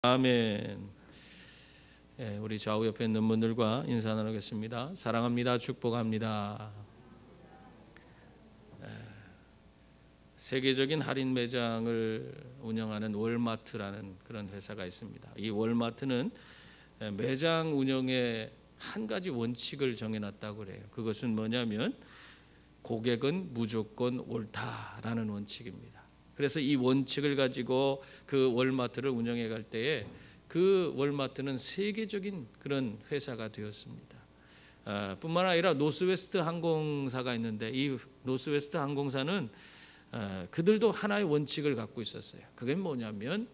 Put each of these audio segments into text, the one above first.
아멘. 우리 좌우 옆에 있는 분들과 인사 나누겠습니다. 사랑합니다. 축복합니다. 세계적인 할인 매장을 운영하는 월마트라는 그런 회사가 있습니다. 이 월마트는 매장 운영에 한 가지 원칙을 정해놨다고 그래요. 그것은 뭐냐면 고객은 무조건 옳다라는 원칙입니다. 그래서 이 원칙을 가지고 그 월마트를 운영해 갈 때에 그 월마트는 세계적인 그런 회사가 되었습니다. 뿐만 아니라 노스웨스트 항공사가 있는데 이 노스웨스트 항공사는 그들도 하나의 원칙을 갖고 있었어요. 그게 뭐냐면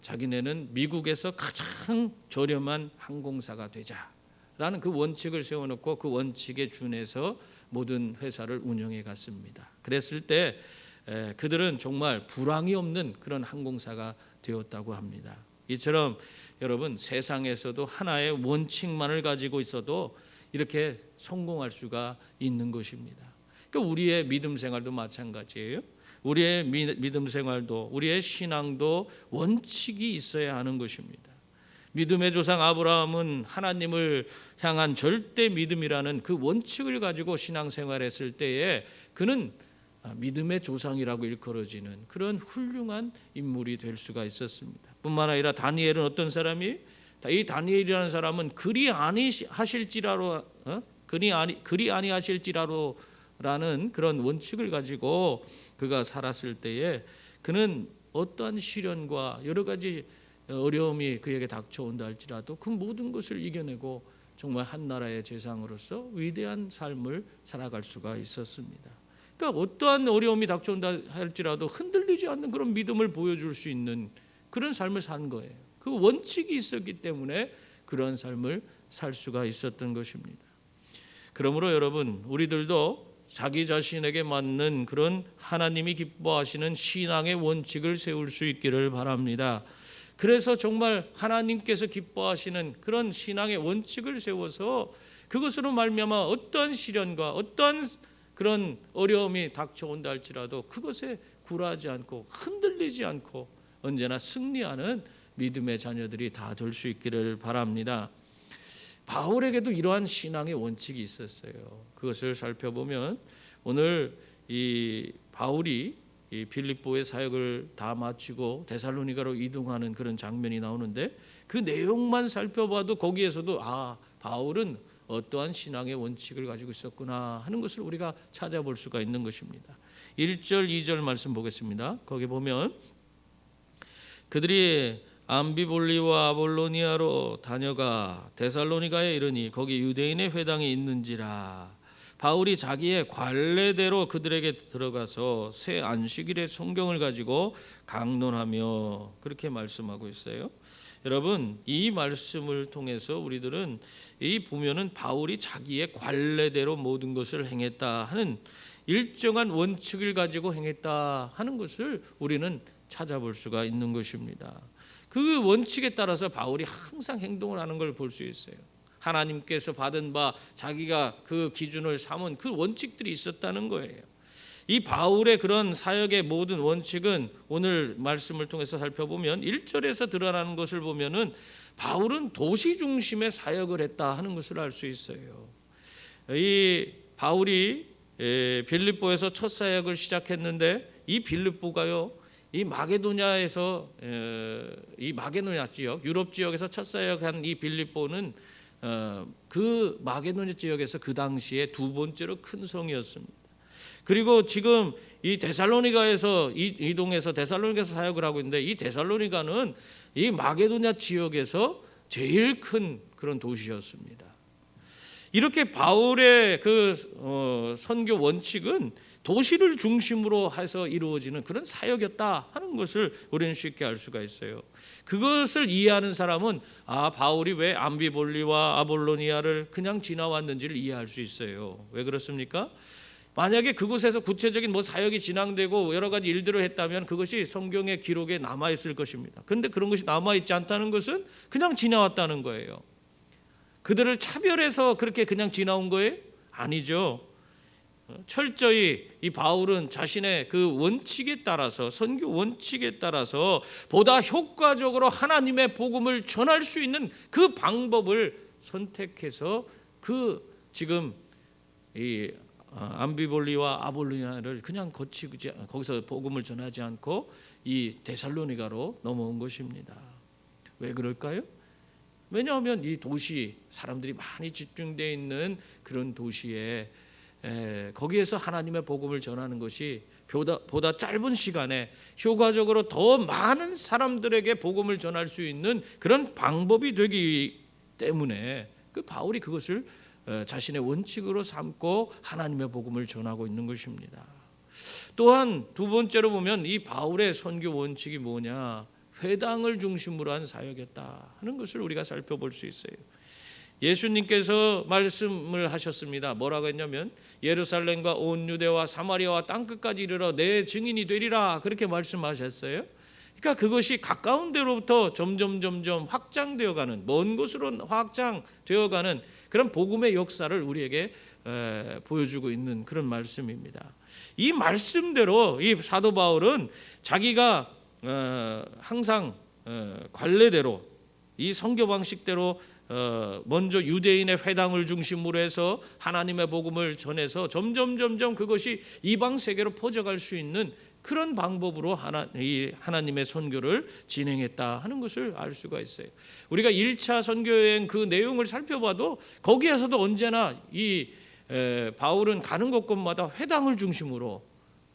자기네는 미국에서 가장 저렴한 항공사가 되자라는 그 원칙을 세워놓고 그 원칙에 준해서 모든 회사를 운영해 갔습니다. 그랬을 때 그들은 정말 불황이 없는 그런 항공사가 되었다고 합니다. 이처럼 여러분 세상에서도 하나의 원칙만을 가지고 있어도 이렇게 성공할 수가 있는 것입니다. 그러니까 우리의 믿음 생활도 마찬가지예요. 우리의 믿음 생활도 우리의 신앙도 원칙이 있어야 하는 것입니다. 믿음의 조상 아브라함은 하나님을 향한 절대 믿음이라는 그 원칙을 가지고 신앙생활했을 때에 그는 믿음의 조상이라고 일컬어지는 그런 훌륭한 인물이 될 수가 있었습니다. 뿐만 아니라 다니엘은 어떤 사람이? 이 다니엘이라는 사람은 그리 아니하실지라도라는 그런 원칙을 가지고 그가 살았을 때에 그는 어떠한 시련과 여러 가지 어려움이 그에게 닥쳐온다 할지라도 그 모든 것을 이겨내고 정말 한 나라의 제상으로서 위대한 삶을 살아갈 수가 있었습니다. 그러니까 어떠한 어려움이 닥쳐온다 할지라도 흔들리지 않는 그런 믿음을 보여줄 수 있는 그런 삶을 산 거예요. 그 원칙이 있었기 때문에 그런 삶을 살 수가 있었던 것입니다. 그러므로 여러분 우리들도 자기 자신에게 맞는 그런 하나님이 기뻐하시는 신앙의 원칙을 세울 수 있기를 바랍니다. 그래서 정말 하나님께서 기뻐하시는 그런 신앙의 원칙을 세워서 그것으로 말미암아 어떠한 시련과 어떠한 그런 어려움이 닥쳐온다 할지라도 그것에 굴하지 않고 흔들리지 않고 언제나 승리하는 믿음의 자녀들이 다 될 수 있기를 바랍니다. 바울에게도 이러한 신앙의 원칙이 있었어요. 그것을 살펴보면 오늘 이 바울이 이 빌립보의 사역을 다 마치고 데살로니가로 이동하는 그런 장면이 나오는데 그 내용만 살펴봐도 거기에서도 바울은 어떠한 신앙의 원칙을 가지고 있었구나 하는 것을 우리가 찾아볼 수가 있는 것입니다. 1절 2절 말씀 보겠습니다. 거기 보면 그들이 암비볼리와 아볼로니아로 다녀가 데살로니가에 이르니 거기 유대인의 회당이 있는지라. 바울이 자기의 관례대로 그들에게 들어가서 새 안식일의 성경을 가지고 강론하며 그렇게 말씀하고 있어요. 여러분 이 말씀을 통해서 우리들은 이 보면은 바울이 자기의 관례대로 모든 것을 행했다 하는 일정한 원칙을 가지고 행했다 하는 것을 우리는 찾아볼 수가 있는 것입니다. 그 원칙에 따라서 바울이 항상 행동을 하는 걸 볼 수 있어요. 하나님께서 받은 바 자기가 그 기준을 삼은 그 원칙들이 있었다는 거예요. 이 바울의 그런 사역의 모든 원칙은 오늘 말씀을 통해서 살펴보면 1절에서 드러나는 것을 보면은 바울은 도시 중심의 사역을 했다 하는 것을 알 수 있어요. 이 바울이 빌립보에서 첫 사역을 시작했는데 이 빌립보가요, 이 마게도냐 지역, 유럽 지역에서 첫 사역한 이 빌립보는 그 마게도냐 지역에서 그 당시에 두 번째로 큰 성이었습니다. 그리고 지금 이 데살로니가에서 이동해서 데살로니가에서 사역을 하고 있는데 이 데살로니가는 이 마게도냐 지역에서 제일 큰 그런 도시였습니다. 이렇게 바울의 그 선교 원칙은 도시를 중심으로 해서 이루어지는 그런 사역이었다 하는 것을 우리는 쉽게 알 수가 있어요. 그것을 이해하는 사람은 바울이 왜 암비볼리와 아볼로니아를 그냥 지나왔는지를 이해할 수 있어요. 왜 그렇습니까? 만약에 그곳에서 구체적인 사역이 진행되고 여러 가지 일들을 했다면 그것이 성경의 기록에 남아있을 것입니다. 그런데 그런 것이 남아있지 않다는 것은 그냥 지나왔다는 거예요. 그들을 차별해서 그렇게 그냥 지나온 거예요? 아니죠. 철저히 이 바울은 자신의 그 원칙에 따라서, 선교 원칙에 따라서 보다 효과적으로 하나님의 복음을 전할 수 있는 그 방법을 선택해서 그 지금 이 암비볼리와 아볼로니아를 그냥 거기서 복음을 전하지 않고 이 데살로니가로 넘어온 것입니다. 왜 그럴까요? 왜냐하면 이 도시, 사람들이 많이 집중되어 있는 그런 도시에 거기에서 하나님의 복음을 전하는 것이 보다 짧은 시간에 효과적으로 더 많은 사람들에게 복음을 전할 수 있는 그런 방법이 되기 때문에 그 바울이 그것을 자신의 원칙으로 삼고 하나님의 복음을 전하고 있는 것입니다. 또한 두 번째로 보면 이 바울의 선교 원칙이 뭐냐? 회당을 중심으로 한 사역이었다 하는 것을 우리가 살펴볼 수 있어요. 예수님께서 말씀을 하셨습니다. 뭐라고 했냐면 예루살렘과 온 유대와 사마리아와 땅끝까지 이르러 내 증인이 되리라, 그렇게 말씀하셨어요. 그러니까 그것이 가까운 데로부터 점점 확장되어가는, 먼 곳으로 확장되어가는 그런 복음의 역사를 우리에게 보여주고 있는 그런 말씀입니다. 이 말씀대로 이 사도 바울은 자기가 항상 관례대로 이 선교 방식대로 먼저 유대인의 회당을 중심으로 해서 하나님의 복음을 전해서 점점 그것이 이방 세계로 퍼져갈 수 있는 그런 방법으로 하나님의 선교를 진행했다 하는 것을 알 수가 있어요. 우리가 1차 선교여행 그 내용을 살펴봐도 거기에서도 언제나 이 바울은 가는 곳곳마다 회당을 중심으로,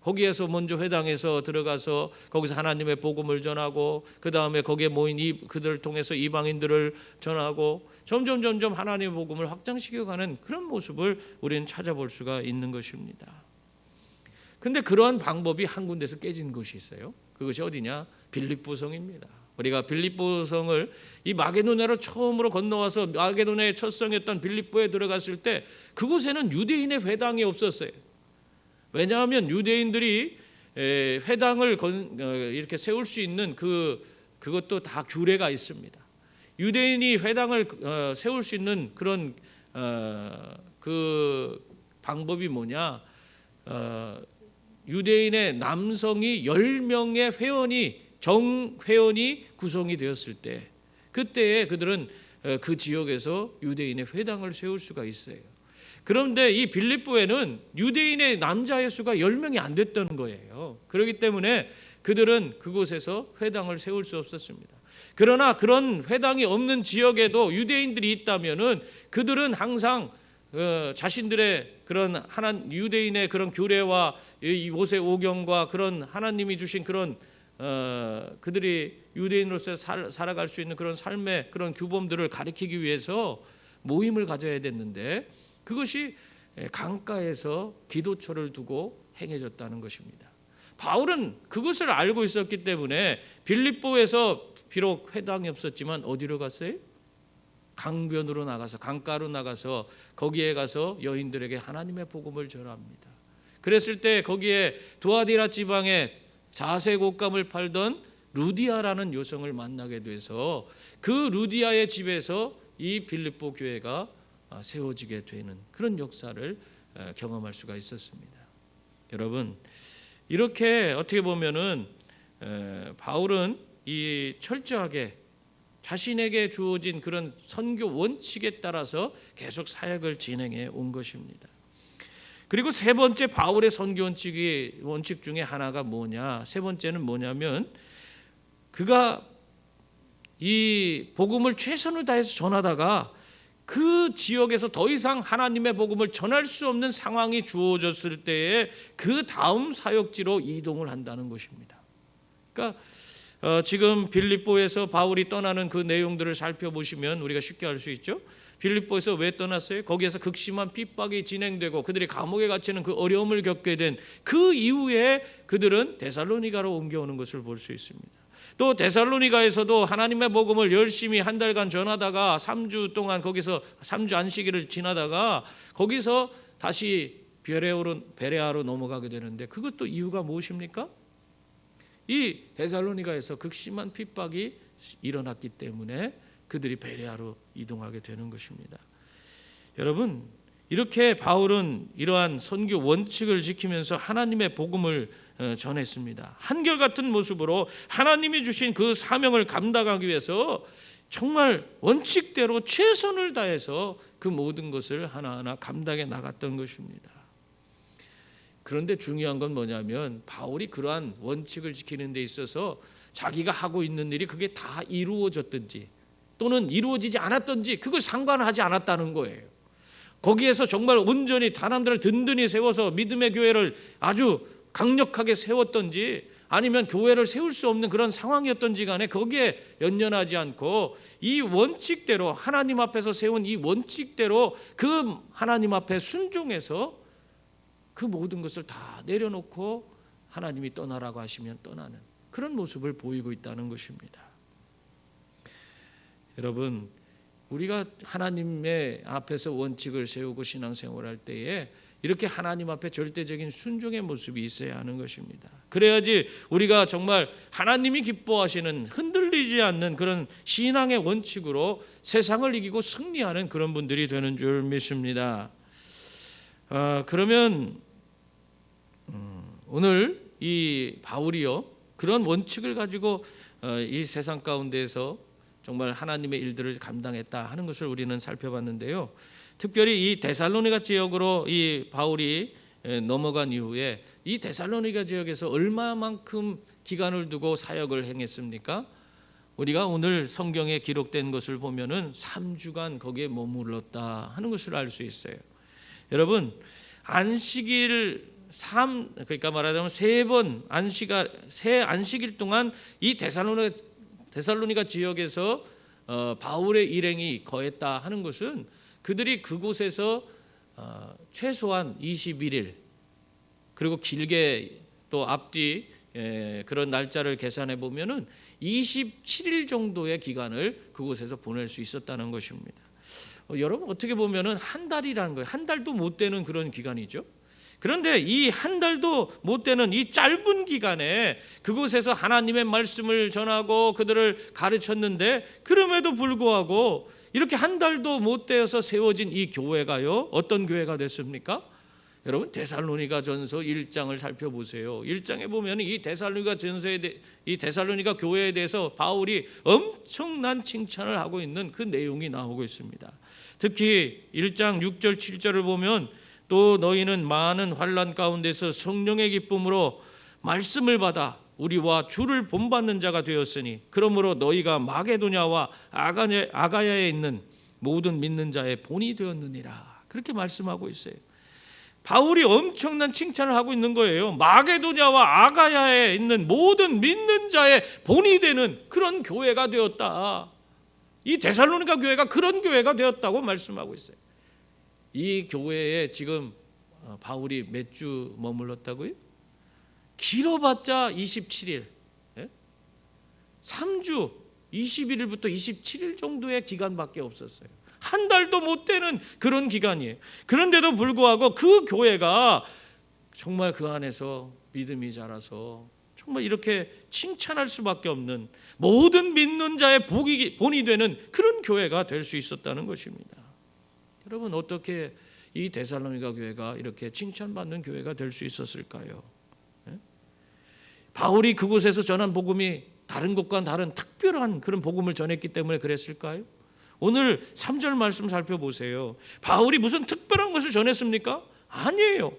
거기에서 먼저 회당에서 들어가서 거기서 하나님의 복음을 전하고 그 다음에 거기에 모인 그들을 통해서 이방인들을 전하고 점점 하나님의 복음을 확장시켜가는 그런 모습을 우리는 찾아볼 수가 있는 것입니다. 근데 그러한 방법이 한 군데서 깨진 곳이 있어요. 그것이 어디냐? 빌립보성입니다. 우리가 빌립보성을 이 마게도냐로 처음으로 건너와서 마게도냐의 첫 성이었던 빌립보에 들어갔을 때 그곳에는 유대인의 회당이 없었어요. 왜냐하면 유대인들이 회당을 이렇게 세울 수 있는 그것도 다 규례가 있습니다. 유대인이 회당을 세울 수 있는 그런 그 방법이 뭐냐? 유대인의 남성이 10명의 정회원이 구성이 되었을 때, 그때에 그들은 그 지역에서 유대인의 회당을 세울 수가 있어요. 그런데 이 빌립보에는 유대인의 남자의 수가 10명이 안 됐던 거예요. 그렇기 때문에 그들은 그곳에서 회당을 세울 수 없었습니다. 그러나 그런 회당이 없는 지역에도 유대인들이 있다면은 그들은 항상 자신들의 그런 유대인의 그런 규례와 이 모세오경과 그런 하나님이 주신 그런 그들이 유대인으로서 살아갈 수 있는 그런 삶의 그런 규범들을 가리키기 위해서 모임을 가져야 됐는데 그것이 강가에서 기도처를 두고 행해졌다는 것입니다. 바울은 그것을 알고 있었기 때문에 빌립보에서 비록 회당이 없었지만 어디로 갔어요? 강변으로 나가서, 강가로 나가서 거기에 가서 여인들에게 하나님의 복음을 전합니다. 그랬을 때 거기에 두아디라 지방에 자색 옷감을 팔던 루디아라는 여성을 만나게 돼서 그 루디아의 집에서 이 빌립보 교회가 세워지게 되는 그런 역사를 경험할 수가 있었습니다. 여러분, 이렇게 어떻게 보면은 바울은 이 철저하게 자신에게 주어진 그런 선교 원칙에 따라서 계속 사역을 진행해 온 것입니다. 그리고 세 번째 바울의 선교 원칙 중에 하나가 뭐냐? 세 번째는 뭐냐면 그가 이 복음을 최선을 다해서 전하다가 그 지역에서 더 이상 하나님의 복음을 전할 수 없는 상황이 주어졌을 때에 그 다음 사역지로 이동을 한다는 것입니다. 그러니까 지금 빌립보에서 바울이 떠나는 그 내용들을 살펴보시면 우리가 쉽게 알 수 있죠. 빌립보에서 왜 떠났어요? 거기에서 극심한 핍박이 진행되고 그들이 감옥에 갇히는 그 어려움을 겪게 된 그 이후에 그들은 데살로니가로 옮겨오는 것을 볼 수 있습니다. 또 데살로니가에서도 하나님의 복음을 열심히 한 달간 전하다가 3주 동안 거기서 3주 안식일을 지나다가 거기서 다시 베레아로 넘어가게 되는데 그것도 이유가 무엇입니까? 이 데살로니가에서 극심한 핍박이 일어났기 때문에 그들이 베레아로 이동하게 되는 것입니다. 여러분, 이렇게 바울은 이러한 선교 원칙을 지키면서 하나님의 복음을 전했습니다. 한결같은 모습으로 하나님이 주신 그 사명을 감당하기 위해서 정말 원칙대로 최선을 다해서 그 모든 것을 하나하나 감당해 나갔던 것입니다. 그런데 중요한 건 뭐냐면 바울이 그러한 원칙을 지키는 데 있어서 자기가 하고 있는 일이 그게 다 이루어졌든지 또는 이루어지지 않았든지 그걸 상관하지 않았다는 거예요. 거기에서 정말 온전히 사람들을 든든히 세워서 믿음의 교회를 아주 강력하게 세웠던지 아니면 교회를 세울 수 없는 그런 상황이었던지 간에 거기에 연연하지 않고 이 원칙대로 하나님 앞에서 세운 이 원칙대로 그 하나님 앞에 순종해서 그 모든 것을 다 내려놓고 하나님이 떠나라고 하시면 떠나는 그런 모습을 보이고 있다는 것입니다. 여러분, 우리가 하나님의 앞에서 원칙을 세우고 신앙생활할 때에 이렇게 하나님 앞에 절대적인 순종의 모습이 있어야 하는 것입니다. 그래야지 우리가 정말 하나님이 기뻐하시는 흔들리지 않는 그런 신앙의 원칙으로 세상을 이기고 승리하는 그런 분들이 되는 줄 믿습니다. 그러면 오늘 이 바울이요 그런 원칙을 가지고 이 세상 가운데에서 정말 하나님의 일들을 감당했다 하는 것을 우리는 살펴봤는데요. 특별히 이 데살로니가 지역으로 이 바울이 넘어간 이후에 이 데살로니가 지역에서 얼마만큼 기간을 두고 사역을 행했습니까? 우리가 오늘 성경에 기록된 것을 보면은 3주간 거기에 머물렀다 하는 것을 알 수 있어요. 여러분, 안식일 그러니까 말하자면 새 안식일 동안 이 데살로니가 지역에서 바울의 일행이 거했다 하는 것은 그들이 그곳에서 최소한 21일 그리고 길게 또 앞뒤 그런 날짜를 계산해 보면은 27일 정도의 기간을 그곳에서 보낼 수 있었다는 것입니다. 여러분 어떻게 보면은 한 달이라는 거예요. 한 달도 못 되는 그런 기간이죠. 그런데 이 한 달도 못 되는 이 짧은 기간에 그곳에서 하나님의 말씀을 전하고 그들을 가르쳤는데 그럼에도 불구하고 이렇게 한 달도 못 되어서 세워진 이 교회가요 어떤 교회가 됐습니까? 여러분 데살로니가 전서 1장을 살펴보세요. 1장에 보면 이 데살로니가 교회에 대해서 바울이 엄청난 칭찬을 하고 있는 그 내용이 나오고 있습니다. 특히 1장 6절 7절을 보면 또 너희는 많은 환난 가운데서 성령의 기쁨으로 말씀을 받아 우리와 주를 본받는 자가 되었으니 그러므로 너희가 마게도냐와 아가야에 있는 모든 믿는 자의 본이 되었느니라. 그렇게 말씀하고 있어요. 바울이 엄청난 칭찬을 하고 있는 거예요. 마게도냐와 아가야에 있는 모든 믿는 자의 본이 되는 그런 교회가 되었다. 이 데살로니가 교회가 그런 교회가 되었다고 말씀하고 있어요. 이 교회에 지금 바울이 몇 주 머물렀다고요? 길어봤자 27일 3주 21일부터 27일 정도의 기간밖에 없었어요. 한 달도 못 되는 그런 기간이에요. 그런데도 불구하고 그 교회가 정말 그 안에서 믿음이 자라서 정말 이렇게 칭찬할 수밖에 없는 모든 믿는 자의 본이 되는 그런 교회가 될 수 있었다는 것입니다. 여러분 어떻게 이 데살로니가 교회가 이렇게 칭찬받는 교회가 될 수 있었을까요? 바울이 그곳에서 전한 복음이 다른 곳과 다른 특별한 그런 복음을 전했기 때문에 그랬을까요? 오늘 3절 말씀 살펴보세요. 바울이 무슨 특별한 것을 전했습니까? 아니에요.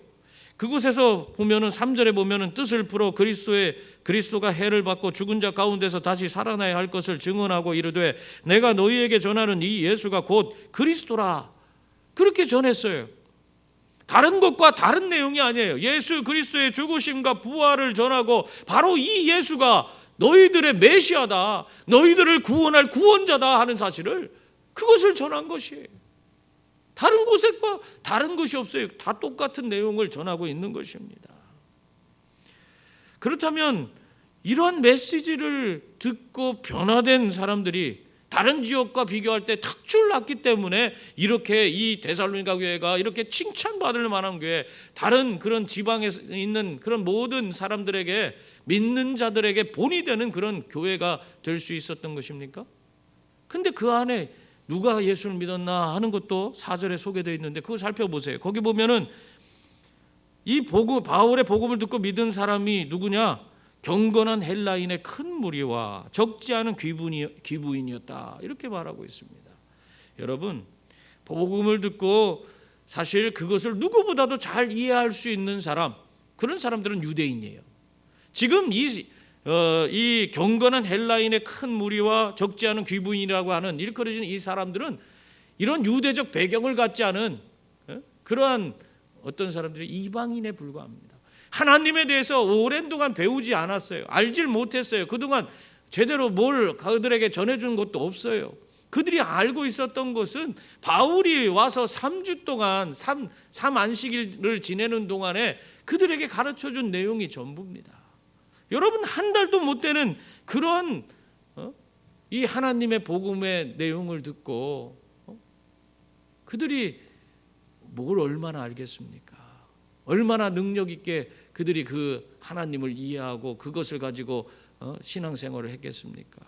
그곳에서 보면은 3절에 보면은 뜻을 풀어 그리스도가 해를 받고 죽은 자 가운데서 다시 살아나야 할 것을 증언하고 이르되 내가 너희에게 전하는 이 예수가 곧 그리스도라. 그렇게 전했어요. 다른 것과 다른 내용이 아니에요. 예수 그리스도의 죽으심과 부활을 전하고 바로 이 예수가 너희들의 메시아다, 너희들을 구원할 구원자다 하는 사실을 그것을 전한 것이에요. 다른 곳과 다른 것이 없어요. 다 똑같은 내용을 전하고 있는 것입니다. 그렇다면 이러한 메시지를 듣고 변화된 사람들이 다른 지역과 비교할 때 특출 났기 때문에 이렇게 이 데살로니가 교회가 이렇게 칭찬받을 만한 교회, 다른 그런 지방에 있는 그런 모든 사람들에게 믿는 자들에게 본이 되는 그런 교회가 될 수 있었던 것입니까? 근데 그 안에 누가 예수를 믿었나 하는 것도 4절에 소개되어 있는데 그거 살펴보세요. 거기 보면은 이 바울의 복음을 듣고 믿은 사람이 누구냐? 경건한 헬라인의 큰 무리와 적지 않은 귀부인이었다. 이렇게 말하고 있습니다. 여러분, 복음을 듣고 사실 그것을 누구보다도 잘 이해할 수 있는 사람, 그런 사람들은 유대인이에요. 지금 이 경건한 헬라인의 큰 무리와 적지 않은 귀부인이라고 하는 일컬어지는 이 사람들은 이런 유대적 배경을 갖지 않은 그러한 어떤 사람들이 이방인에 불과합니다. 하나님에 대해서 오랜 동안 배우지 않았어요. 알질 못했어요. 그동안 제대로 뭘 그들에게 전해준 것도 없어요. 그들이 알고 있었던 것은 바울이 와서 3주 동안 삼안식일을 지내는 동안에 그들에게 가르쳐준 내용이 전부입니다. 여러분, 한 달도 못 되는 그런 이 하나님의 복음의 내용을 듣고 그들이 뭘 얼마나 알겠습니까? 얼마나 능력 있게 그들이 그 하나님을 이해하고 그것을 가지고 신앙생활을 했겠습니까?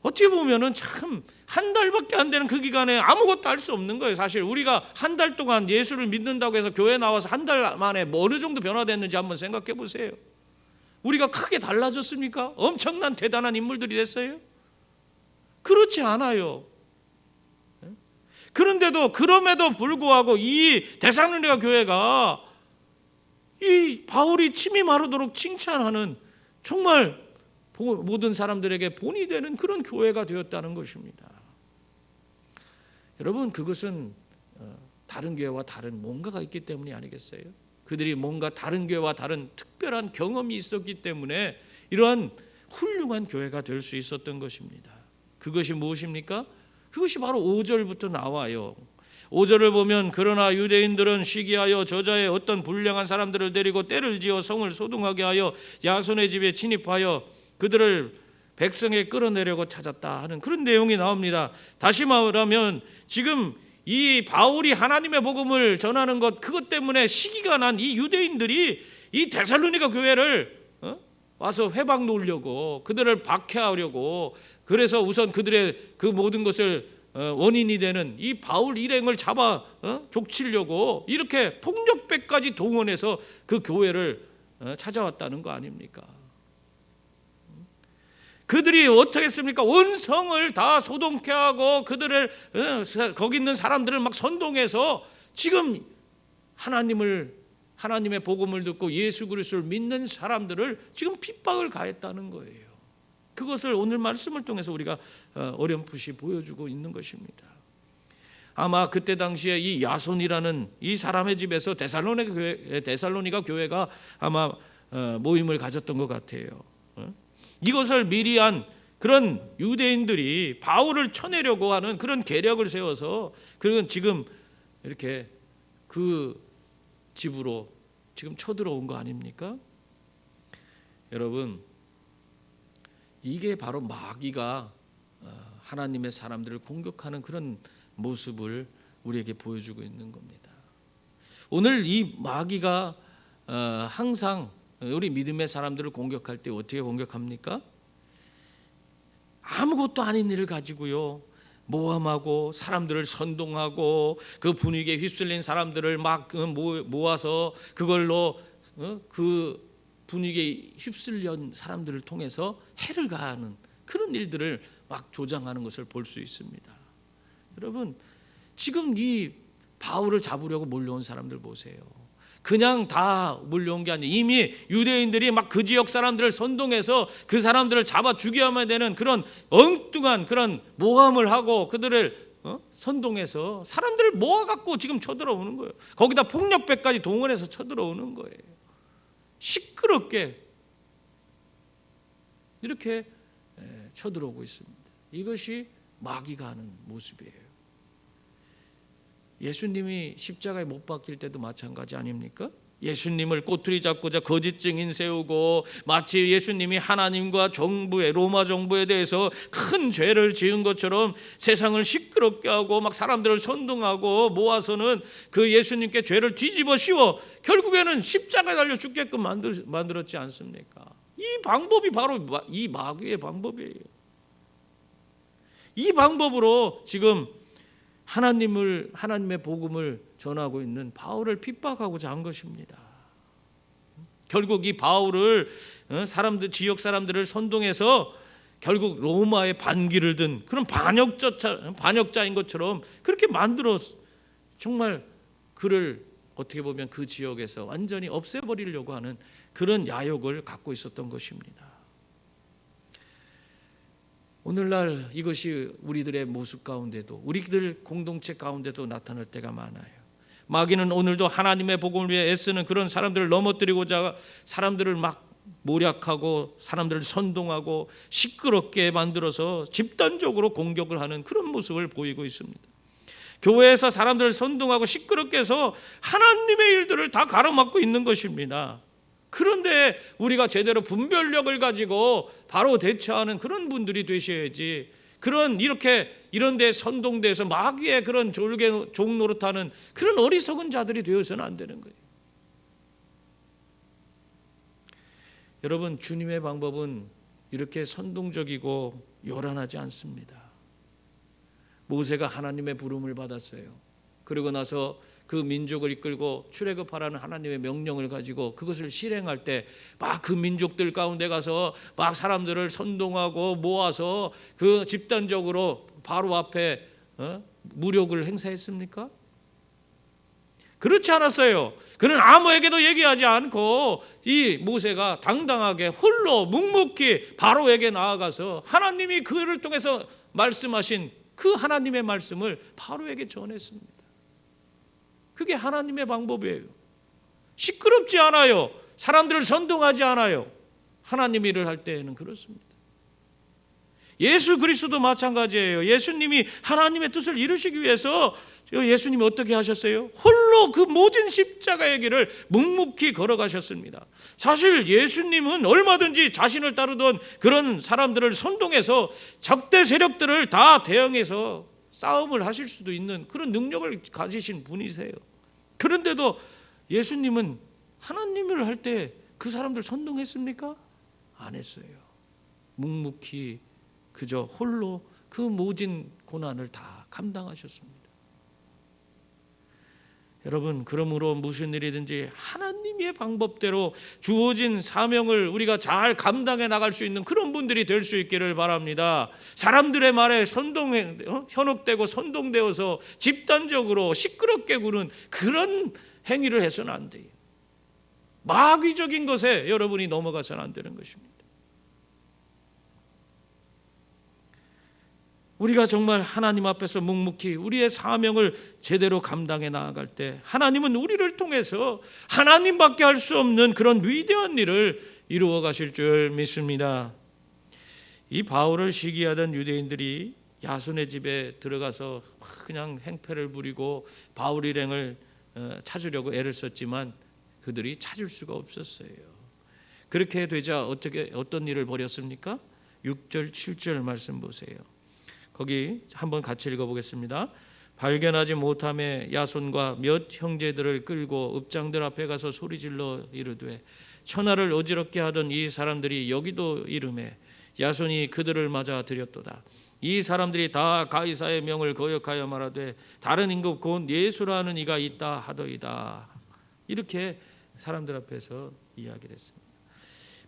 어떻게 보면은 참 한 달밖에 안 되는 그 기간에 아무것도 할 수 없는 거예요. 사실 우리가 한 달 동안 예수를 믿는다고 해서 교회 나와서 한 달 만에 뭐 어느 정도 변화됐는지 한번 생각해 보세요. 우리가 크게 달라졌습니까? 엄청난 대단한 인물들이 됐어요? 그렇지 않아요. 그런데도 그럼에도 불구하고 이 데살로니가 교회가 이 바울이 침이 마르도록 칭찬하는 정말 모든 사람들에게 본이 되는 그런 교회가 되었다는 것입니다. 여러분, 그것은 다른 교회와 다른 뭔가가 있기 때문이 아니겠어요? 그들이 뭔가 다른 교회와 다른 특별한 경험이 있었기 때문에 이러한 훌륭한 교회가 될 수 있었던 것입니다. 그것이 무엇입니까? 그것이 바로 5절부터 나와요. 5절을 보면 그러나 유대인들은 시기하여 저자의 어떤 불량한 사람들을 데리고 때를 지어 성을 소동하게 하여 야손의 집에 진입하여 그들을 백성에 끌어내려고 찾았다 하는 그런 내용이 나옵니다. 다시 말하면 지금 이 바울이 하나님의 복음을 전하는 것, 그것 때문에 시기가 난 이 유대인들이 이 데살로니가 교회를 와서 회방 놓으려고, 그들을 박해하려고, 그래서 우선 그들의 그 모든 것을 원인이 되는 이 바울 일행을 잡아 족치려고 이렇게 폭력배까지 동원해서 그 교회를 찾아왔다는 거 아닙니까? 그들이 어떻게 했습니까? 온 성을 다 소동케 하고 그들을 거기 있는 사람들을 막 선동해서 지금 하나님의 복음을 듣고 예수 그리스도를 믿는 사람들을 지금 핍박을 가했다는 거예요. 그것을 오늘 말씀을 통해서 우리가 어렴풋이 보여주고 있는 것입니다. 아마 그때 당시에 이 야손이라는 이 사람의 집에서 데살로니가 교회가 아마 모임을 가졌던 것 같아요. 이것을 미리 한 그런 유대인들이 바울을 쳐내려고 하는 그런 계략을 세워서 그건 지금 이렇게 그 집으로 지금 쳐들어온 거 아닙니까? 여러분, 이게 바로 마귀가 하나님의 사람들을 공격하는 그런 모습을 우리에게 보여주고 있는 겁니다. 오늘 이 마귀가 항상 우리 믿음의 사람들을 공격할 때 어떻게 공격합니까? 아무것도 아닌 일을 가지고요, 모함하고 사람들을 선동하고 그 분위기에 휩쓸린 사람들을 막 모아서 그걸로 그 분위기에 휩쓸린 사람들을 통해서 해를 가하는 그런 일들을 막 조장하는 것을 볼 수 있습니다. 여러분, 지금 이 바울을 잡으려고 몰려온 사람들 보세요. 그냥 다 몰려온 게 아니에요. 이미 유대인들이 막 그 지역 사람들을 선동해서 그 사람들을 잡아 죽여야만 되는 그런 엉뚱한 그런 모함을 하고 그들을 선동해서 사람들을 모아갖고 지금 쳐들어오는 거예요. 거기다 폭력배까지 동원해서 쳐들어오는 거예요. 시끄럽게 이렇게 쳐들어오고 있습니다. 이것이 마귀가 하는 모습이에요. 예수님이 십자가에 못 박힐 때도 마찬가지 아닙니까? 예수님을 꼬투리 잡고자 거짓 증인 세우고 마치 예수님이 하나님과 정부에, 로마 정부에 대해서 큰 죄를 지은 것처럼 세상을 시끄럽게 하고 막 사람들을 선동하고 모아서는 그 예수님께 죄를 뒤집어 씌워 결국에는 십자가에 달려 죽게끔 만들었지 않습니까? 이 방법이 바로 이 마귀의 방법이에요. 이 방법으로 지금 하나님의 복음을 전하고 있는 바울을 핍박하고자 한 것입니다. 결국 이 바울을 지역 사람들을 선동해서 결국 로마의 반기를 든 그런 반역자인 것처럼 그렇게 만들어 정말 그를 어떻게 보면 그 지역에서 완전히 없애버리려고 하는 그런 야욕을 갖고 있었던 것입니다. 오늘날 이것이 우리들의 모습 가운데도 우리들 공동체 가운데도 나타날 때가 많아요. 마귀는 오늘도 하나님의 복음을 위해 애쓰는 그런 사람들을 넘어뜨리고자 사람들을 막 모략하고 사람들을 선동하고 시끄럽게 만들어서 집단적으로 공격을 하는 그런 모습을 보이고 있습니다. 교회에서 사람들을 선동하고 시끄럽게 해서 하나님의 일들을 다 가로막고 있는 것입니다. 그런데 우리가 제대로 분별력을 가지고 바로 대처하는 그런 분들이 되셔야지, 이런 데 선동돼서 마귀의 그런 종노릇하는 그런 어리석은 자들이 되어서는 안 되는 거예요. 여러분, 주님의 방법은 이렇게 선동적이고 요란하지 않습니다. 모세가 하나님의 부름을 받았어요. 그러고 나서 그 민족을 이끌고 출애굽하라는 하나님의 명령을 가지고 그것을 실행할 때 막 그 민족들 가운데 가서 막 사람들을 선동하고 모아서 그 집단적으로 바로 앞에 무력을 행사했습니까? 그렇지 않았어요. 그는 아무에게도 얘기하지 않고 이 모세가 당당하게 홀로 묵묵히 바로에게 나아가서 하나님이 그를 통해서 말씀하신 그 하나님의 말씀을 바로에게 전했습니다. 그게 하나님의 방법이에요. 시끄럽지 않아요. 사람들을 선동하지 않아요. 하나님 일을 할 때에는 그렇습니다. 예수 그리스도도 마찬가지예요. 예수님이 하나님의 뜻을 이루시기 위해서 예수님이 어떻게 하셨어요? 홀로 그 모진 십자가의 길을 묵묵히 걸어가셨습니다. 사실 예수님은 얼마든지 자신을 따르던 그런 사람들을 선동해서 적대 세력들을 다 대응해서 싸움을 하실 수도 있는 그런 능력을 가지신 분이세요. 그런데도 예수님은 하나님을 할 때 그 사람들 선동했습니까? 안 했어요. 묵묵히 그저 홀로 그 모진 고난을 다 감당하셨습니다. 여러분, 그러므로 무슨 일이든지 하나님의 방법대로 주어진 사명을 우리가 잘 감당해 나갈 수 있는 그런 분들이 될 수 있기를 바랍니다. 사람들의 말에 현혹되고 선동되어서 집단적으로 시끄럽게 구는 그런 행위를 해서는 안 돼요. 마귀적인 것에 여러분이 넘어가서는 안 되는 것입니다. 우리가 정말 하나님 앞에서 묵묵히 우리의 사명을 제대로 감당해 나아갈 때 하나님은 우리를 통해서 하나님밖에 할 수 없는 그런 위대한 일을 이루어 가실 줄 믿습니다. 이 바울을 시기하던 유대인들이 야손의 집에 들어가서 그냥 행패를 부리고 바울 일행을 찾으려고 애를 썼지만 그들이 찾을 수가 없었어요. 그렇게 되자 어떤 일을 벌였습니까? 6절 7절 말씀 보세요. 거기 한번 같이 읽어보겠습니다. 발견하지 못함에 야손과 몇 형제들을 끌고 읍장들 앞에 가서 소리질러 이르되 천하를 어지럽게 하던 이 사람들이 여기도 이름에 야손이 그들을 맞아 들였도다. 이 사람들이 다 가이사의 명을 거역하여 말하되 다른 임금 곧 예수라는 이가 있다 하더이다. 이렇게 사람들 앞에서 이야기를 했습니다.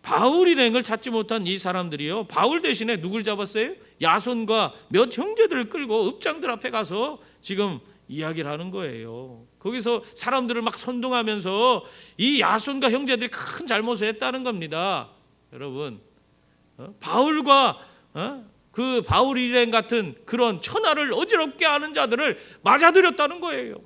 바울 일행을 찾지 못한 이 사람들이요, 바울 대신에 누굴 잡았어요? 야손과 몇 형제들을 끌고 읍장들 앞에 가서 지금 이야기를 하는 거예요. 거기서 사람들을 막 선동하면서 이 야손과 형제들이 큰 잘못을 했다는 겁니다. 여러분, 바울과 그 바울 일행 같은 그런 천하를 어지럽게 하는 자들을 맞아들였다는 거예요.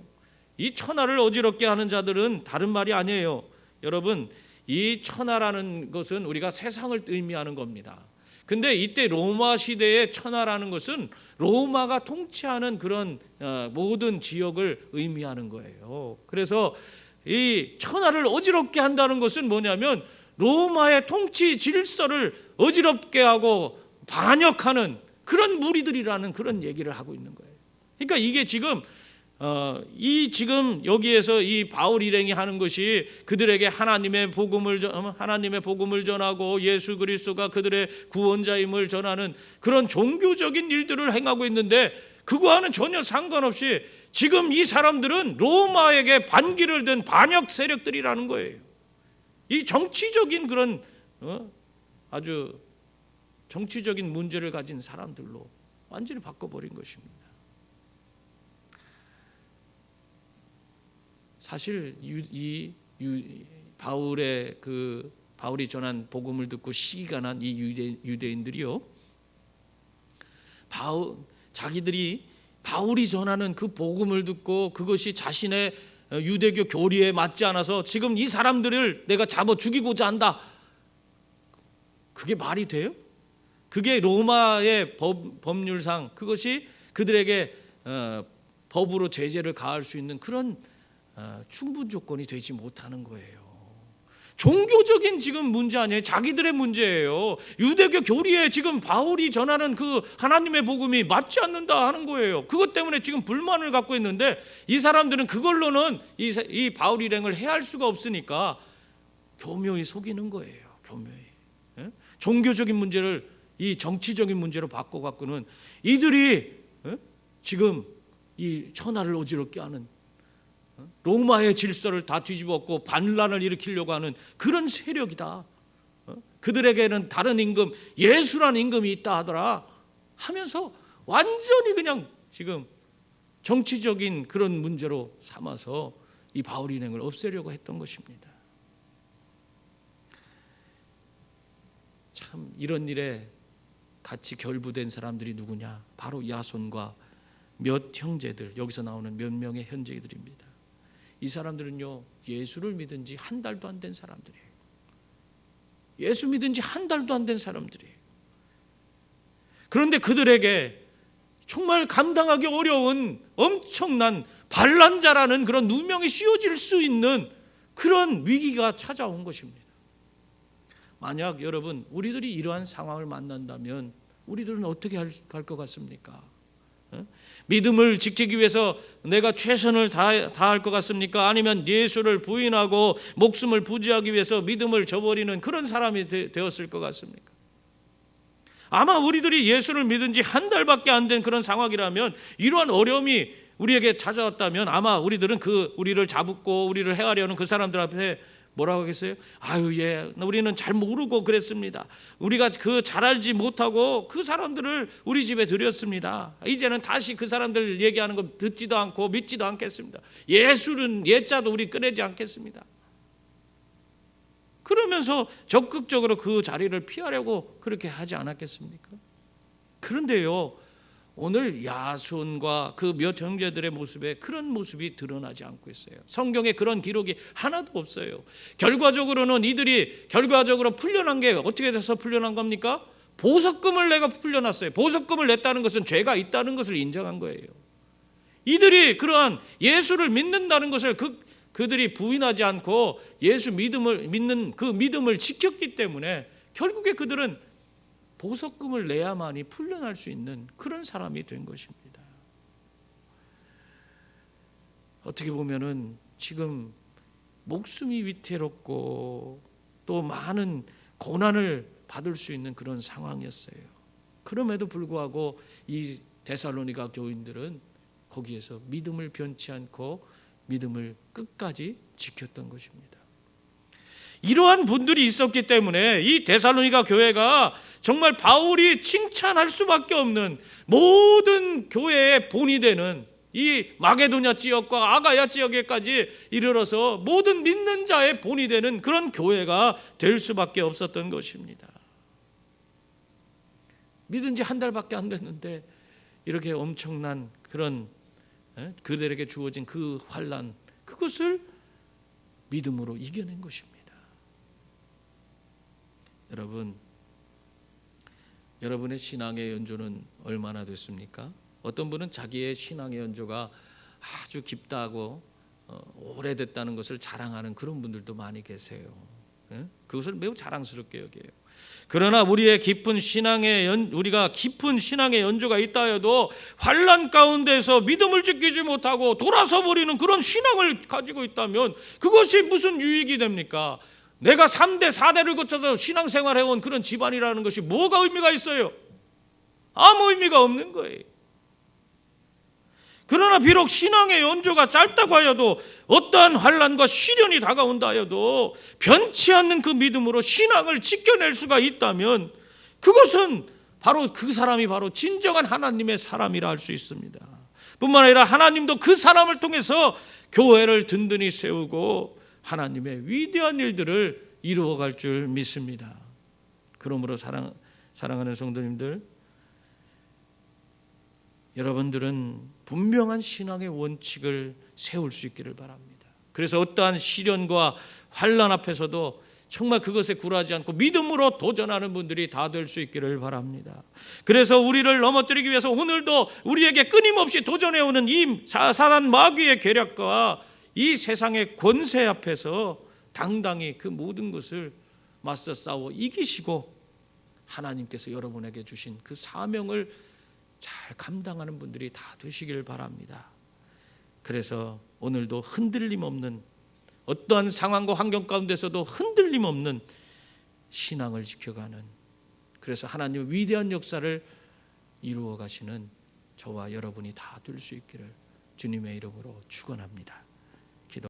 이 천하를 어지럽게 하는 자들은 다른 말이 아니에요. 여러분, 이 천하라는 것은 우리가 세상을 의미하는 겁니다. 근데 이때 로마 시대의 천하라는 것은 로마가 통치하는 그런 모든 지역을 의미하는 거예요. 그래서 이 천하를 어지럽게 한다는 것은 뭐냐면 로마의 통치 질서를 어지럽게 하고 반역하는 그런 무리들이라는 그런 얘기를 하고 있는 거예요. 그러니까 이게 지금 이 지금 여기에서 이 바울 일행이 하는 것이 그들에게 하나님의 복음을 전하고 예수 그리스도가 그들의 구원자임을 전하는 그런 종교적인 일들을 행하고 있는데, 그거와는 전혀 상관없이 지금 이 사람들은 로마에게 반기를 든 반역 세력들이라는 거예요. 이 정치적인 그런 아주 정치적인 문제를 가진 사람들로 완전히 바꿔버린 것입니다. 사실 바울이 전한 복음을 듣고 시기가 난 이 유대인들이요, 자기들이 바울이 전하는 그 복음을 듣고 그것이 자신의 유대교 교리에 맞지 않아서 지금 이 사람들을 내가 잡아 죽이고자 한다. 그게 말이 돼요? 그게 로마의 법률상 그것이 그들에게 법으로 제재를 가할 수 있는 그런 충분 조건이 되지 못하는 거예요. 종교적인 지금 문제 아니에요. 자기들의 문제예요. 유대교 교리에 지금 바울이 전하는 그 하나님의 복음이 맞지 않는다 하는 거예요. 그것 때문에 지금 불만을 갖고 있는데, 이 사람들은 그걸로는 이 바울 일행을 해할 수가 없으니까 교묘히 속이는 거예요. 교묘히. 종교적인 문제를 이 정치적인 문제로 바꿔갖고는 이들이 지금 이 천하를 어지럽게 하는, 로마의 질서를 다 뒤집었고 반란을 일으키려고 하는 그런 세력이다. 그들에게는 다른 임금, 예수라는 임금이 있다 하더라 하면서 완전히 그냥 지금 정치적인 그런 문제로 삼아서 이 바울 일행을 없애려고 했던 것입니다. 참 이런 일에 같이 결부된 사람들이 누구냐? 바로 야손과 몇 형제들, 여기서 나오는 몇 명의 형제들입니다. 이 사람들은요, 예수를 믿은 지 한 달도 안 된 사람들이에요. 예수 믿은 지 한 달도 안 된 사람들이에요. 그런데 그들에게 정말 감당하기 어려운 엄청난 반란자라는 그런 누명이 씌워질 수 있는 그런 위기가 찾아온 것입니다. 만약 여러분, 우리들이 이러한 상황을 만난다면 우리들은 어떻게 할 것 같습니까? 믿음을 지키기 위해서 내가 최선을 다할 것 같습니까? 아니면 예수를 부인하고 목숨을 부지하기 위해서 믿음을 저버리는 그런 사람이 되었을 것 같습니까? 아마 우리들이 예수를 믿은 지 한 달밖에 안 된 그런 상황이라면, 이러한 어려움이 우리에게 찾아왔다면 아마 우리들은 우리를 잡고 우리를 해하려는 그 사람들 앞에 뭐라고 하겠어요? 아유, 예, 우리는 잘 모르고 그랬습니다. 우리가 잘 알지 못하고 그 사람들을 우리 집에 들였습니다. 이제는 다시 그 사람들 얘기하는 거 듣지도 않고 믿지도 않겠습니다. 예술은 예자도 우리 꺼내지 않겠습니다. 그러면서 적극적으로 그 자리를 피하려고 그렇게 하지 않았겠습니까? 그런데요, 오늘 야손과 그 몇 형제들의 모습에 그런 모습이 드러나지 않고 있어요. 성경에 그런 기록이 하나도 없어요. 결과적으로는 이들이 풀려난 게 어떻게 돼서 풀려난 겁니까? 보석금을 내가 풀려났어요. 보석금을 냈다는 것은 죄가 있다는 것을 인정한 거예요. 이들이 그러한 예수를 믿는다는 것을 그들이 부인하지 않고 예수 믿는 그 믿음을 지켰기 때문에 결국에 그들은 보석금을 내야만이 풀려날 수 있는 그런 사람이 된 것입니다. 어떻게 보면은 지금 목숨이 위태롭고 또 많은 고난을 받을 수 있는 그런 상황이었어요. 그럼에도 불구하고 이 데살로니가 교인들은 거기에서 믿음을 변치 않고 믿음을 끝까지 지켰던 것입니다. 이러한 분들이 있었기 때문에 이 데살로니가 교회가 정말 바울이 칭찬할 수밖에 없는, 모든 교회의 본이 되는 이 마게도냐 지역과 아가야 지역에까지 이르러서 모든 믿는 자의 본이 되는 그런 교회가 될 수밖에 없었던 것입니다. 믿은 지 한 달밖에 안 됐는데 이렇게 엄청난 그런 그들에게 주어진 그 환난, 그것을 믿음으로 이겨낸 것입니다. 여러분의 신앙의 연조는 얼마나 됐습니까? 어떤 분은 자기의 신앙의 연조가 아주 깊다고 오래됐다는 것을 자랑하는 그런 분들도 많이 계세요. 그것을 매우 자랑스럽게 여겨요. 그러나 우리가 깊은 신앙의 연조가 있다 해도 환난 가운데서 믿음을 지키지 못하고 돌아서 버리는 그런 신앙을 가지고 있다면 그것이 무슨 유익이 됩니까? 내가 3대 4대를 거쳐서 신앙생활해온 그런 집안이라는 것이 뭐가 의미가 있어요? 아무 의미가 없는 거예요. 그러나 비록 신앙의 연조가 짧다고 하여도 어떠한 환난과 시련이 다가온다 하여도 변치 않는 그 믿음으로 신앙을 지켜낼 수가 있다면 그것은 바로 그 사람이 바로 진정한 하나님의 사람이라 할 수 있습니다. 뿐만 아니라 하나님도 그 사람을 통해서 교회를 든든히 세우고 하나님의 위대한 일들을 이루어갈 줄 믿습니다. 그러므로 사랑하는 성도님들, 여러분들은 분명한 신앙의 원칙을 세울 수 있기를 바랍니다. 그래서 어떠한 시련과 환난 앞에서도 정말 그것에 굴하지 않고 믿음으로 도전하는 분들이 다 될 수 있기를 바랍니다. 그래서 우리를 넘어뜨리기 위해서 오늘도 우리에게 끊임없이 도전해오는 이 사단 마귀의 계략과 이 세상의 권세 앞에서 당당히 그 모든 것을 맞서 싸워 이기시고 하나님께서 여러분에게 주신 그 사명을 잘 감당하는 분들이 다 되시길 바랍니다. 그래서 오늘도 흔들림 없는, 어떠한 상황과 환경 가운데서도 흔들림 없는 신앙을 지켜가는, 그래서 하나님의 위대한 역사를 이루어 가시는 저와 여러분이 다 될 수 있기를 주님의 이름으로 축원합니다.